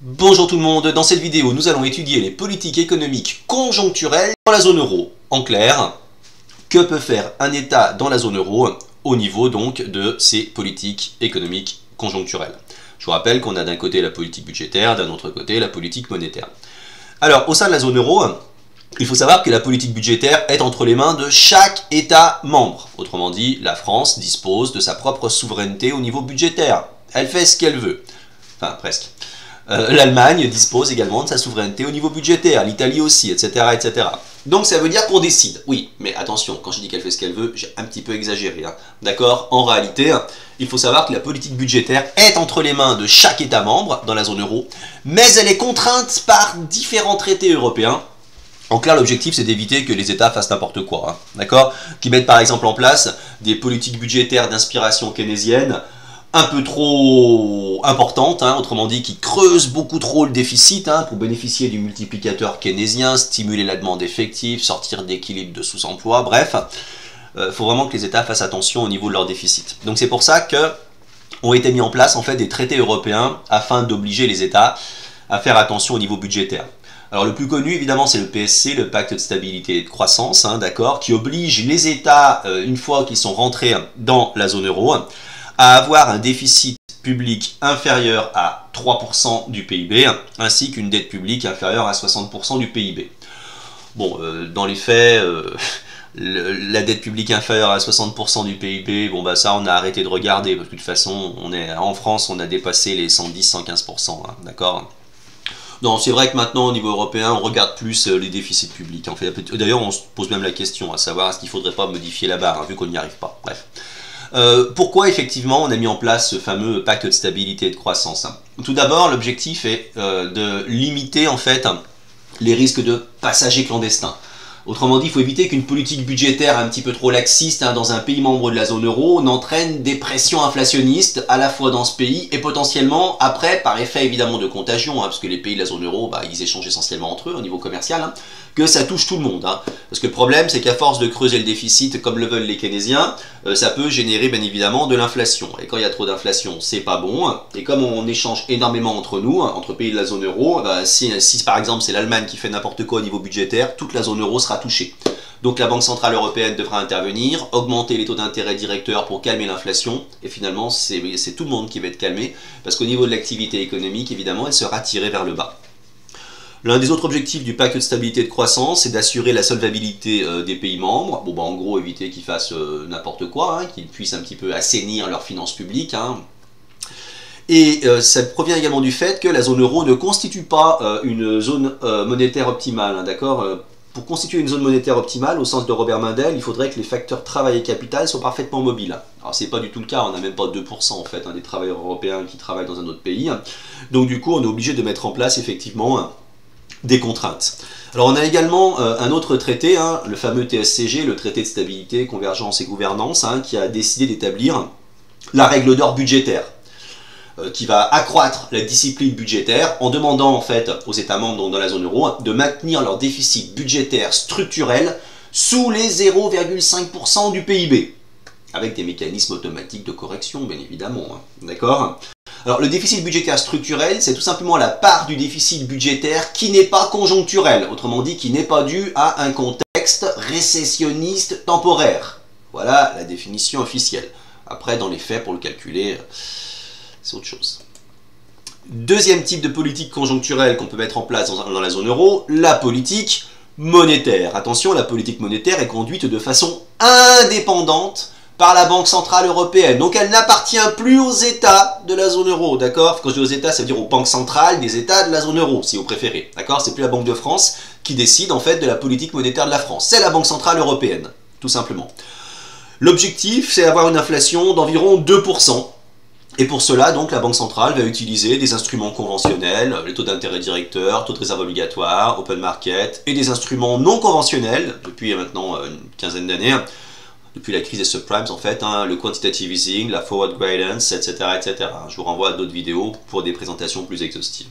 Bonjour tout le monde, dans cette vidéo nous allons étudier les politiques économiques conjoncturelles dans la zone euro. En clair, que peut faire un État dans la zone euro au niveau donc de ces politiques économiques conjoncturelles. Je vous rappelle qu'on a d'un côté la politique budgétaire, d'un autre côté la politique monétaire. Alors au sein de la zone euro, il faut savoir que la politique budgétaire est entre les mains de chaque État membre. Autrement dit, la France dispose de sa propre souveraineté au niveau budgétaire. Elle fait ce qu'elle veut. Enfin, presque. L'Allemagne dispose également de sa souveraineté au niveau budgétaire, l'Italie aussi, etc., etc. Donc ça veut dire qu'on décide. Oui, mais attention, quand je dis qu'elle fait ce qu'elle veut, j'ai un petit peu exagéré. Hein. D'accord? En réalité, il faut savoir que la politique budgétaire est entre les mains de chaque État membre dans la zone euro, mais elle est contrainte par différents traités européens. En clair, l'objectif, c'est d'éviter que les États fassent n'importe quoi. Hein. D'accord? Qui mettent par exemple en place des politiques budgétaires d'inspiration keynésienne, un peu trop importante, hein, autrement dit qui creuse beaucoup trop le déficit hein, pour bénéficier du multiplicateur keynésien, stimuler la demande effective, sortir d'équilibre de sous-emploi, bref, faut vraiment que les États fassent attention au niveau de leur déficit. Donc c'est pour ça que ont été mis en place en fait des traités européens afin d'obliger les États à faire attention au niveau budgétaire. Alors le plus connu évidemment c'est le PSC, le pacte de stabilité et de croissance, hein, d'accord, qui oblige les États, une fois qu'ils sont rentrés dans la zone euro, à avoir un déficit public inférieur à 3% du PIB, ainsi qu'une dette publique inférieure à 60% du PIB. Bon, dans les faits, la dette publique inférieure à 60% du PIB, bon bah ça on a arrêté de regarder, parce que de toute façon, en France on a dépassé les 110-115%, hein, d'accord ? Non, c'est vrai que maintenant au niveau européen, on regarde plus les déficits publics. En fait, d'ailleurs, on se pose même la question, à savoir est-ce qu'il ne faudrait pas modifier la barre, hein, vu qu'on n'y arrive pas. Bref. Pourquoi effectivement on a mis en place ce fameux pacte de stabilité et de croissance? Tout d'abord, l'objectif est de limiter en fait les risques de passagers clandestins. Autrement dit, il faut éviter qu'une politique budgétaire un petit peu trop laxiste hein, dans un pays membre de la zone euro n'entraîne des pressions inflationnistes à la fois dans ce pays et potentiellement après, par effet évidemment de contagion, hein, parce que les pays de la zone euro, bah, ils échangent essentiellement entre eux au niveau commercial, hein, que ça touche tout le monde. Hein. Parce que le problème, c'est qu'à force de creuser le déficit, comme le veulent les keynésiens, ça peut générer bien évidemment de l'inflation. Et quand il y a trop d'inflation, c'est pas bon. Et comme on échange énormément entre nous, hein, entre pays de la zone euro, bah, si par exemple c'est l'Allemagne qui fait n'importe quoi au niveau budgétaire, toute la zone euro sera touchée. Donc la Banque Centrale Européenne devra intervenir, augmenter les taux d'intérêt directeurs pour calmer l'inflation, et finalement c'est tout le monde qui va être calmé, parce qu'au niveau de l'activité économique, évidemment, elle sera tirée vers le bas. L'un des autres objectifs du pacte de stabilité et de croissance, c'est d'assurer la solvabilité des pays membres. Bon, bah, en gros, éviter qu'ils fassent n'importe quoi, hein, qu'ils puissent un petit peu assainir leurs finances publiques. Hein. Et ça provient également du fait que la zone euro ne constitue pas une zone monétaire optimale, hein, d'accord. Pour constituer une zone monétaire optimale, au sens de Robert Mundell, il faudrait que les facteurs travail et capital soient parfaitement mobiles. Alors c'est pas du tout le cas, on n'a même pas 2% en fait, hein, des travailleurs européens qui travaillent dans un autre pays. Donc du coup, on est obligé de mettre en place effectivement des contraintes. Alors on a également un autre traité, hein, le fameux TSCG, le traité de stabilité, convergence et gouvernance, hein, qui a décidé d'établir la règle d'or budgétaire, qui va accroître la discipline budgétaire en demandant en fait aux États membres donc dans la zone euro de maintenir leur déficit budgétaire structurel sous les 0,5% du PIB, avec des mécanismes automatiques de correction bien évidemment, hein, d'accord ? Alors le déficit budgétaire structurel, c'est tout simplement la part du déficit budgétaire qui n'est pas conjoncturel, autrement dit qui n'est pas dû à un contexte récessionniste temporaire. Voilà la définition officielle. Après, dans les faits, pour le calculer, c'est autre chose. Deuxième type de politique conjoncturelle qu'on peut mettre en place dans la zone euro, la politique monétaire. Attention, la politique monétaire est conduite de façon indépendante par la Banque Centrale Européenne. Donc elle n'appartient plus aux États de la zone euro, d'accord? Quand je dis aux États, ça veut dire aux banques centrales des États de la zone euro, si vous préférez, d'accord? C'est plus la Banque de France qui décide en fait de la politique monétaire de la France, c'est la Banque Centrale Européenne, tout simplement. L'objectif, c'est d'avoir une inflation d'environ 2%. Et pour cela, donc, la Banque Centrale va utiliser des instruments conventionnels, les taux d'intérêt directeurs, taux de réserve obligatoire, open market, et des instruments non conventionnels, depuis maintenant une quinzaine d'années, depuis la crise des subprimes en fait, hein, le quantitative easing, la forward guidance, etc., etc. Je vous renvoie à d'autres vidéos pour des présentations plus exhaustives.